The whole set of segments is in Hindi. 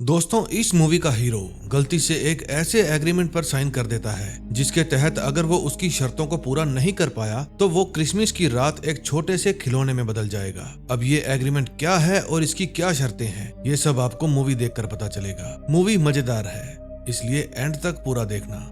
दोस्तों, इस मूवी का हीरो गलती से एक ऐसे एग्रीमेंट पर साइन कर देता है जिसके तहत अगर वो उसकी शर्तों को पूरा नहीं कर पाया तो वो क्रिसमस की रात एक छोटे से खिलौने में बदल जाएगा। अब ये एग्रीमेंट क्या है और इसकी क्या शर्तें हैं, ये सब आपको मूवी देखकर पता चलेगा। मूवी मजेदार है, इसलिए एंड तक पूरा देखना।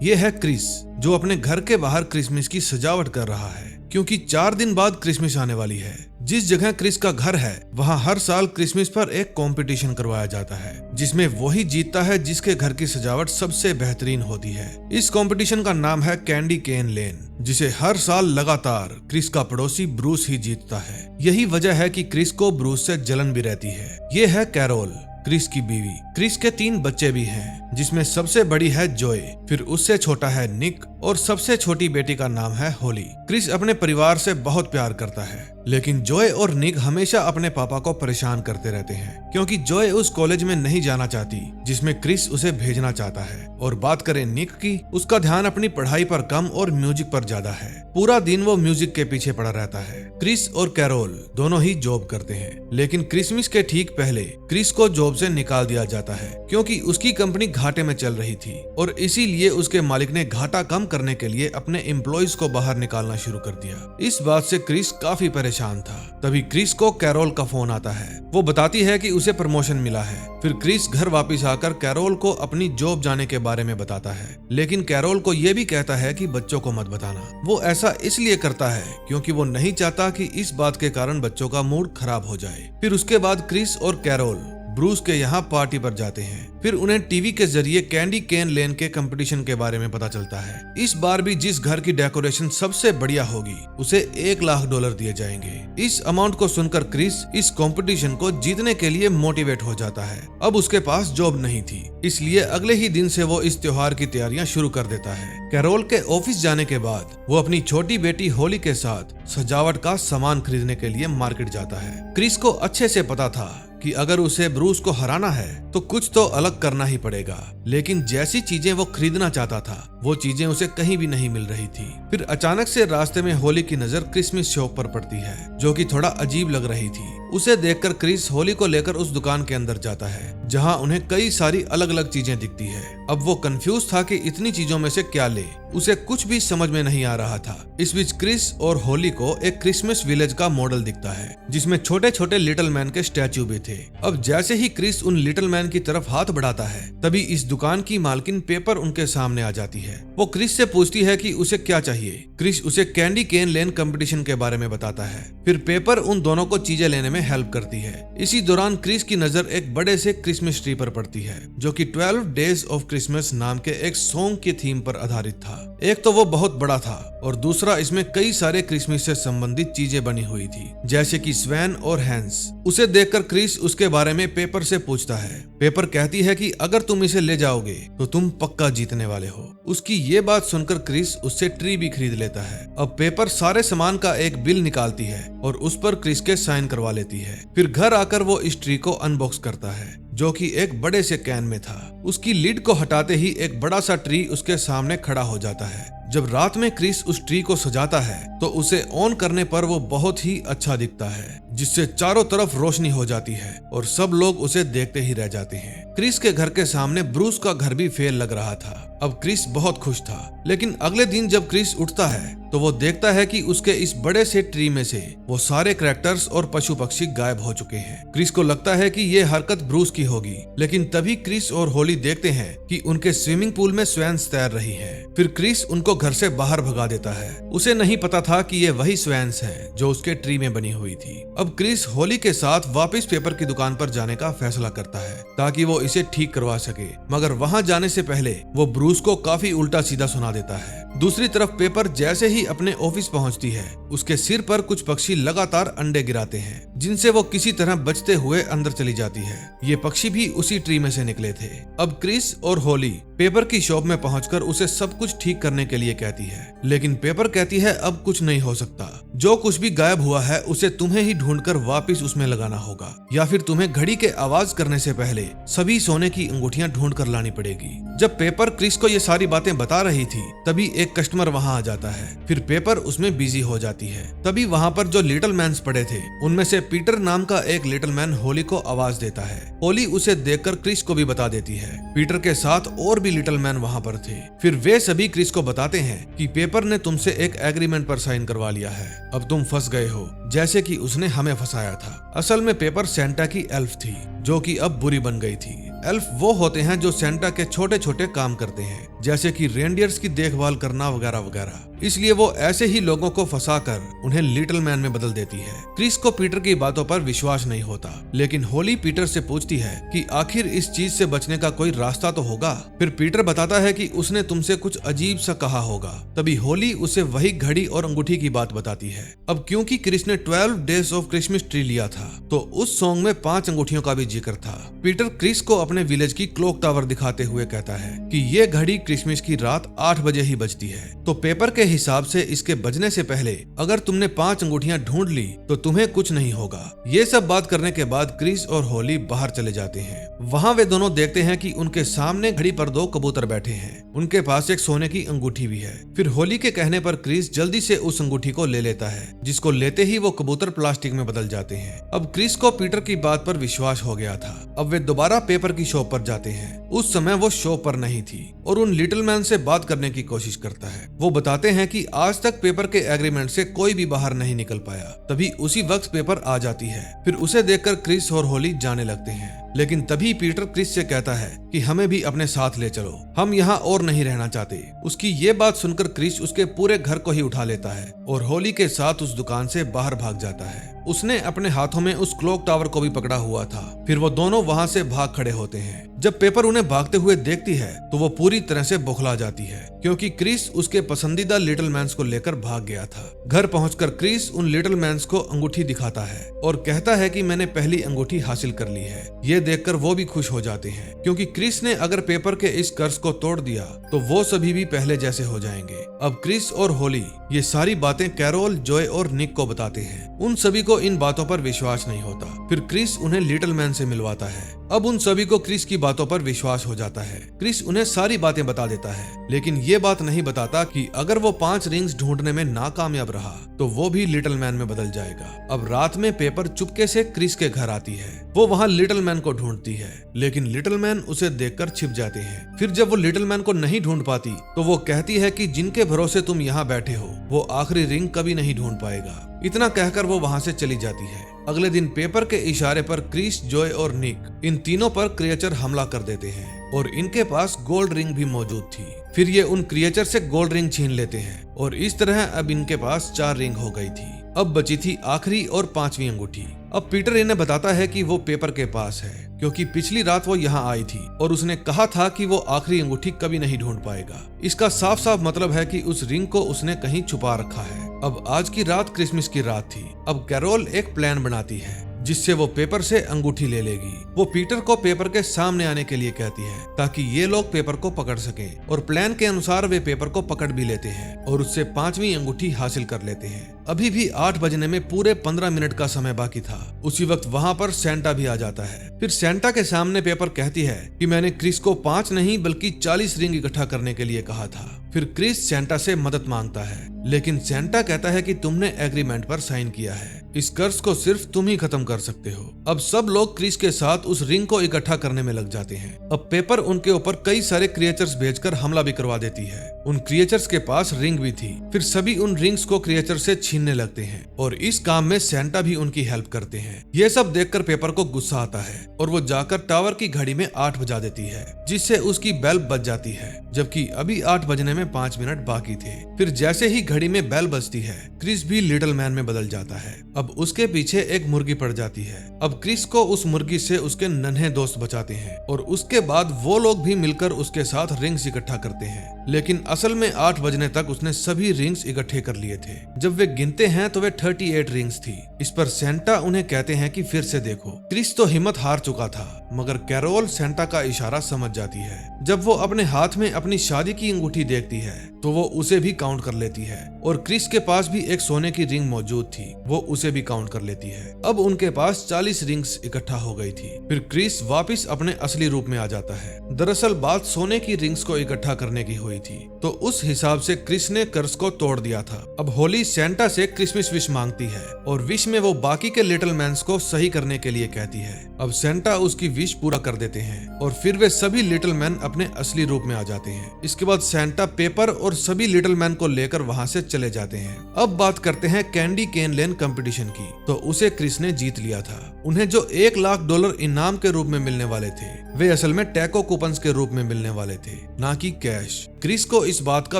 ये है क्रिस, जो अपने घर के बाहर क्रिसमस की सजावट कर रहा है क्योंकि 4 दिन बाद क्रिसमस आने वाली है। जिस जगह क्रिस का घर है वहाँ हर साल क्रिसमस पर एक कंपटीशन करवाया जाता है जिसमें वही जीतता है जिसके घर की सजावट सबसे बेहतरीन होती है। इस कंपटीशन का नाम है कैंडी केन लेन, जिसे हर साल लगातार क्रिस का पड़ोसी ब्रूस ही जीतता है। यही वजह है कि क्रिस को ब्रूस से जलन भी रहती है। ये है कैरोल, क्रिस की बीवी। क्रिस के 3 बच्चे भी हैं, जिसमें सबसे बड़ी है जोए, फिर उससे छोटा है निक और सबसे छोटी बेटी का नाम है होली। क्रिस अपने परिवार से बहुत प्यार करता है, लेकिन जोए और निक हमेशा अपने पापा को परेशान करते रहते हैं क्योंकि जोए उस कॉलेज में नहीं जाना चाहती जिसमें क्रिस उसे भेजना चाहता है। और बात करें निक की, उसका ध्यान अपनी पढ़ाई पर कम और म्यूजिक पर ज्यादा है। पूरा दिन वो म्यूजिक के पीछे पड़ा रहता है। क्रिस और कैरोल दोनों ही जॉब करते हैं, लेकिन क्रिसमस के ठीक पहले क्रिस को जॉब से निकाल दिया जाता है क्योंकि उसकी कंपनी घाटे में चल रही थी और इसीलिए उसके मालिक ने घाटा कम करने के लिए अपने एम्प्लॉइज को बाहर निकालना शुरू कर दिया। इस बात से क्रिस काफी परेशान था। तभी क्रिस को कैरोल का फोन आता है। वो बताती है कि उसे प्रमोशन मिला है। फिर क्रिस घर वापस आकर कैरोल को अपनी जॉब जाने के बारे में बताता है, लेकिन कैरोल को ये भी कहता है कि बच्चों को मत बताना। वो ऐसा इसलिए करता है क्योंकि वो नहीं चाहता कि इस बात के कारण बच्चों का मूड खराब हो जाए। फिर उसके बाद क्रिस और कैरोल ब्रूस के यहाँ पार्टी पर जाते हैं। फिर उन्हें टीवी के जरिए कैंडी केन लेन के कंपटीशन के बारे में पता चलता है। इस बार भी जिस घर की डेकोरेशन सबसे बढ़िया होगी उसे $1 लाख दिए जाएंगे। इस अमाउंट को सुनकर क्रिस इस कंपटीशन को जीतने के लिए मोटिवेट हो जाता है। अब उसके पास जॉब नहीं थी, इसलिए अगले ही दिन से वो इस त्योहार की तैयारियां शुरू कर देता है। कैरोल के ऑफिस जाने के बाद वो अपनी छोटी बेटी होली के साथ सजावट का सामान खरीदने के लिए मार्केट जाता है। क्रिस को अच्छे से पता था कि अगर उसे ब्रूस को हराना है तो कुछ तो अलग करना ही पड़ेगा, लेकिन जैसी चीजें वो खरीदना चाहता था वो चीजें उसे कहीं भी नहीं मिल रही थी। फिर अचानक से रास्ते में होली की नजर क्रिसमस शॉप पर पड़ती है, जो कि थोड़ा अजीब लग रही थी। उसे देखकर क्रिस होली को लेकर उस दुकान के अंदर जाता है जहां उन्हें कई सारी अलग अलग चीजें दिखती है। अब वो कंफ्यूज था कि इतनी चीजों में से क्या ले, उसे कुछ भी समझ में नहीं आ रहा था। इस बीच क्रिस और होली को एक क्रिसमस विलेज का मॉडल दिखता है जिसमें छोटे छोटे लिटिल मैन के स्टैचू भी थे। अब जैसे ही क्रिस उन लिटिल मैन की तरफ हाथ बढ़ाता है तभी इस दुकान की मालकिन पेपर उनके सामने आ जाती है। वो क्रिस से पूछती है कि उसे क्या चाहिए। क्रिस उसे कैंडी केन लेन कंपटीशन के बारे में बताता है। फिर पेपर उन दोनों को चीजें लेने में हेल्प करती है। इसी दौरान क्रिस की नजर एक बड़े से क्रिसमस ट्री पर पड़ती है जो कि 12 डेज ऑफ क्रिसमस नाम के एक सॉन्ग की थीम पर आधारित था। एक तो वो बहुत बड़ा था और दूसरा इसमें कई सारे क्रिसमस से संबंधित चीजें बनी हुई थी, जैसे कि स्वैन और हैंस। उसे देखकर क्रिस उसके बारे में पेपर से पूछता है। पेपर कहती है कि अगर तुम इसे ले जाओगे तो तुम पक्का जीतने वाले हो। उसकी ये बात सुनकर क्रिस उससे ट्री भी खरीद लेता है। अब पेपर सारे सामान का एक बिल निकालती है और उस पर क्रिस के साइन करवा लेती है। फिर घर आकर वो इस ट्री को अनबॉक्स करता है जो कि एक बड़े से कैन में था। उसकी लिड को हटाते ही एक बड़ा सा ट्री उसके सामने खड़ा हो जाता है। जब रात में क्रिस उस ट्री को सजाता है तो उसे ऑन करने पर वो बहुत ही अच्छा दिखता है, जिससे चारों तरफ रोशनी हो जाती है और सब लोग उसे देखते ही रह जाते हैं। क्रिस के घर के सामने ब्रूस का घर भी फेल लग रहा था। अब क्रिस बहुत खुश था, लेकिन अगले दिन जब क्रिस उठता है तो वो देखता है कि उसके इस बड़े से ट्री में से वो सारे कैरेक्टर्स और पशु पक्षी गायब हो चुके हैं। क्रिस को लगता है कि ये हरकत ब्रूस की होगी, लेकिन तभी क्रिस और होली देखते हैं कि उनके स्विमिंग पूल में स्वैन्स तैर रही हैं। फिर क्रिस उनको घर से बाहर भगा देता है। उसे नहीं पता था कि ये वही स्वैन्स हैं जो उसके ट्री में बनी हुई थी। अब क्रिस होली के साथ वापस पेपर की दुकान पर जाने का फैसला करता है ताकि वो इसे ठीक करवा सके, मगर वहां जाने से पहले वो ब्रूस को काफी उल्टा सीधा सुना देता है। दूसरी तरफ पेपर जैसे ही अपने ऑफिस पहुंचती है उसके सिर पर कुछ पक्षी लगातार अंडे गिराते हैं, जिनसे वो किसी तरह बचते हुए अंदर चली जाती है। ये पक्षी भी उसी ट्री में से निकले थे। अब क्रिस और होली पेपर की शॉप में पहुंचकर उसे सब कुछ ठीक करने के लिए कहती है, लेकिन पेपर कहती है अब कुछ नहीं हो सकता, जो कुछ भी गायब हुआ है उसे तुम्हें ही ढूंढकर वापस उसमें लगाना होगा, या फिर तुम्हें घड़ी के आवाज करने से पहले सभी सोने की अंगूठियां ढूंढ कर लानी पड़ेगी। जब पेपर क्रिस को ये सारी बातें बता रही थी तभी एक कस्टमर वहां आ जाता है। फिर पेपर उसमें बिजी हो जाती है। तभी वहां पर जो लिटिल मैन्स पड़े थे उनमें से पीटर नाम का एक लिटिल मैन होली को आवाज देता है। होली उसे देखकर क्रिस को भी बता देती है। पीटर के साथ और भी लिटिल मैन वहां पर थे। फिर वे सभी क्रिस को बताते हैं कि पेपर ने तुमसे एक एग्रीमेंट पर साइन करवा लिया है, अब तुम फंस गए हो, जैसे कि उसने हमें फंसाया था। असल में पेपर सेंटा की एल्फ थी, जो कि अब बुरी बन गई थी। एल्फ वो होते हैं जो सेंटा के छोटे छोटे काम करते हैं, जैसे कि रेंडियर्स की देखभाल करना वगैरह वगैरह। इसलिए वो ऐसे ही लोगों को फंसाकर उन्हें लिटिल मैन में बदल देती है। क्रिस को पीटर की बातों पर विश्वास नहीं होता, लेकिन होली पीटर से पूछती है कि आखिर इस चीज से बचने का कोई रास्ता तो होगा। फिर पीटर बताता है कि उसने तुमसे कुछ अजीब सा कहा होगा। तभी होली उसे वही घड़ी और अंगूठी की बात बताती है। अब क्योंकि क्रिस ने 12 डेज ऑफ क्रिसमस ट्री लिया था, तो उस सॉन्ग में 5 अंगूठियों का भी जिक्र था। पीटर क्रिस को अपने विलेज की क्लॉक टावर दिखाते हुए कहता है कि ये घड़ी क्रिसमस की रात 8 बजे ही बजती है, तो पेपर के हिसाब से इसके बजने से पहले अगर तुमने 5 अंगूठियां ढूंढ ली तो तुम्हें कुछ नहीं होगा। ये सब बात करने के बाद क्रिस और होली बाहर चले जाते हैं। वहाँ वे दोनों देखते हैं कि उनके सामने घड़ी पर 2 कबूतर बैठे हैं। उनके पास एक सोने की अंगूठी भी है। फिर होली के कहने पर क्रिस जल्दी से उस अंगूठी को ले लेता है, जिसको लेते ही वो कबूतर प्लास्टिक में बदल जाते हैं। अब क्रिस को पीटर की बात पर विश्वास हो गया था। अब वे दोबारा पेपर की शॉप पर जाते हैं। उस समय वो शॉप पर नहीं थी और उन लिटिल मैन से बात करने की कोशिश करता है। वो बताते हैं कि आज तक पेपर के एग्रीमेंट से कोई भी बाहर नहीं निकल पाया। तभी उसी वक्त पेपर आ जाती है। फिर उसे देखकर क्रिस और होली जाने लगते हैं, लेकिन तभी पीटर क्रिस से कहता है कि हमें भी अपने साथ ले चलो, हम यहाँ और नहीं रहना चाहते। उसकी ये बात सुनकर क्रिस उसके पूरे घर को ही उठा लेता है और होली के साथ उस दुकान से बाहर भाग जाता है। उसने अपने हाथों में उस क्लॉक टावर को भी पकड़ा हुआ था। फिर वो दोनों वहाँ से भाग खड़े होते हैं। जब पेपर उन्हें भागते हुए देखती है तो वो पूरी तरह से बौखला जाती है, क्योंकि क्रिस उसके पसंदीदा लिटिल मैन्स को लेकर भाग गया था। घर पहुंचकर क्रिस उन लिटिल मैन्स को अंगूठी दिखाता है और कहता है कि मैंने पहली अंगूठी हासिल कर ली है। ये देखकर वो भी खुश हो जाते हैं, क्योंकि क्रिस ने अगर पेपर के इस कर्ज को तोड़ दिया तो वो सभी भी पहले जैसे हो जाएंगे। अब क्रिस और होली ये सारी बातें कैरोल, जॉय और निक को बताते हैं। उन सभी को इन बातों पर विश्वास नहीं होता। फिर क्रिस उन्हें लिटिल मैन से मिलवाता है। अब उन सभी को क्रिस की बातों पर विश्वास हो जाता है। क्रिस उन्हें सारी बातें बता देता है, लेकिन ये बात नहीं बताता कि अगर वो 5 रिंग्स ढूंढने में नाकामयाब रहा तो वो भी लिटिल मैन में बदल जाएगा। अब रात में पेपर चुपके से क्रिस के घर आती है। वो वहाँ लिटिल मैन को ढूंढती है, लेकिन लिटिल मैन उसे देखकर छिप जाते हैं। फिर जब वो लिटिल मैन को नहीं ढूंढ पाती तो वो कहती है कि जिनके भरोसे तुम यहाँ बैठे हो वो आखिरी रिंग कभी नहीं ढूंढ पाएगा। इतना कहकर वो वहाँ से चली जाती है। अगले दिन पेपर के इशारे पर क्रिस, जॉय और निक इन तीनों पर क्रिएचर हमला कर देते हैं और इनके पास गोल्ड रिंग भी मौजूद थी। फिर ये उन क्रिएचर से गोल्ड रिंग छीन लेते हैं और इस तरह अब इनके पास 4 रिंग हो गई थी। अब बची थी आखिरी और 5वीं अंगूठी। अब पीटर इन्हें बताता है कि वो पेपर के पास है, क्योंकि पिछली रात वो यहाँ आई थी और उसने कहा था कि वो आखिरी अंगूठी कभी नहीं ढूंढ पाएगा। इसका साफ साफ मतलब है कि उस रिंग को उसने कहीं छुपा रखा है। अब आज की रात क्रिसमस की रात थी। अब कैरोल एक प्लान बनाती है जिससे वो पेपर से अंगूठी ले लेगी। वो पीटर को पेपर के सामने आने के लिए कहती है ताकि ये लोग पेपर को पकड़ सकें, और प्लान के अनुसार वे पेपर को पकड़ भी लेते हैं और उससे 5वीं अंगूठी हासिल कर लेते हैं। अभी भी 8 बजने में पूरे 15 मिनट का समय बाकी था। उसी वक्त वहाँ पर सेंटा भी आ जाता है। फिर सेंटा के सामने पेपर कहती है कि मैंने क्रिस को 5 नहीं बल्कि 40 रिंग इकट्ठा करने के लिए कहा था। फिर क्रिस सेंटा से मदद मांगता है, लेकिन सेंटा कहता है कि तुमने एग्रीमेंट पर साइन किया है, इस कर्ज को सिर्फ तुम ही खत्म कर सकते हो। अब सब लोग क्रिस के साथ उस रिंग को इकट्ठा करने में लग जाते हैं। अब पेपर उनके ऊपर कई सारे क्रिएचर्स भेजकर हमला भी करवा देती है। उन क्रिएचर्स के पास रिंग भी थी। फिर सभी उन रिंग्स को क्रिएचर से छीनने लगते हैं और इस काम में सेंटा भी उनकी हेल्प करते हैं। ये सब देखकर पेपर को गुस्सा आता है और वो जाकर टावर की घड़ी में 8 बजा देती है, जिससे उसकी बेल बज जाती है, जबकि अभी 8 बजने में 5 मिनट बाकी थे। फिर जैसे ही घड़ी में बेल बजती है, क्रिस भी लिटिल मैन में बदल जाता है। अब उसके पीछे एक मुर्गी पड़ जाती है। अब क्रिस को उस मुर्गी से उसके नन्हे दोस्त बचाते हैं और उसके बाद वो लोग भी मिलकर उसके साथ रिंग्स इकट्ठा करते हैं। लेकिन असल में 8 बजने तक उसने सभी रिंग्स इकट्ठे कर लिए थे। जब वे गिनते हैं तो वे 38 रिंग्स थी। इस पर सेंटा उन्हें कहते हैं कि फिर से देखो। क्रिस तो हिम्मत हार चुका था, मगर कैरोल सेंटा का इशारा समझ जाती है। जब वो अपने हाथ में अपनी शादी की अंगूठी देखती है तो वो उसे भी काउंट कर लेती है और क्रिस के पास भी एक सोने की रिंग मौजूद थी, वो उसे भी काउंट कर लेती है। अब उनके पास 40 रिंग्स इकट्ठा हो गई थी। फिर क्रिस वापस अपने असली रूप में आ जाता है। दरअसल बात सोने की रिंग्स को इकट्ठा करने की हुई थी, तो उस हिसाब से क्रिस ने कर्ज को तोड़ दिया था। अब होली सेंटा से क्रिसमस विश मांगती है और विश में वो बाकी के लिटिल मैन्स को सही करने के लिए कहती है। अब सेंटा उसकी विश पूरा कर देते हैं और फिर वे सभी लिटिल मैन अपने असली रूप में आ जाते हैं। इसके बाद सेंटा पेपर और सभी लिटिल मैन को लेकर वहां से चले जाते हैं। अब बात करते हैं कैंडी केन लेन कंपटीशन की, तो उसे क्रिस ने जीत लिया था। उन्हें जो $1 लाख इनाम के रूप में मिलने वाले थे वे असल में टैको कूपन्स के रूप में मिलने वाले थे, ना कि कैश। क्रिस को इस बात का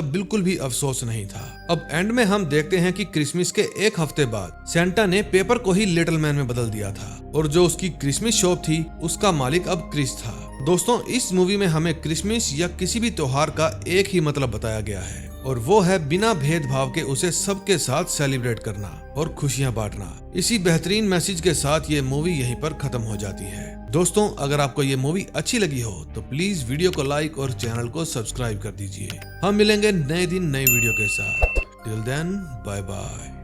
बिल्कुल भी अफसोस नहीं था। अब एंड में हम देखते हैं कि क्रिसमस के एक हफ्ते बाद सेंटा ने पेपर को ही लिटिल मैन में बदल दिया था और जो उसकी क्रिसमस शॉप थी उसका मालिक अब क्रिस था। दोस्तों, इस मूवी में हमें क्रिसमस या किसी भी त्योहार का एक ही मतलब बताया गया है और वो है बिना भेदभाव के उसे सबके साथ सेलिब्रेट करना और खुशियां बांटना। इसी बेहतरीन मैसेज के साथ ये मूवी यहीं पर खत्म हो जाती है। दोस्तों, अगर आपको ये मूवी अच्छी लगी हो तो प्लीज वीडियो को लाइक और चैनल को सब्सक्राइब कर दीजिए। हम मिलेंगे नए दिन नई वीडियो के साथ। Till then, bye bye.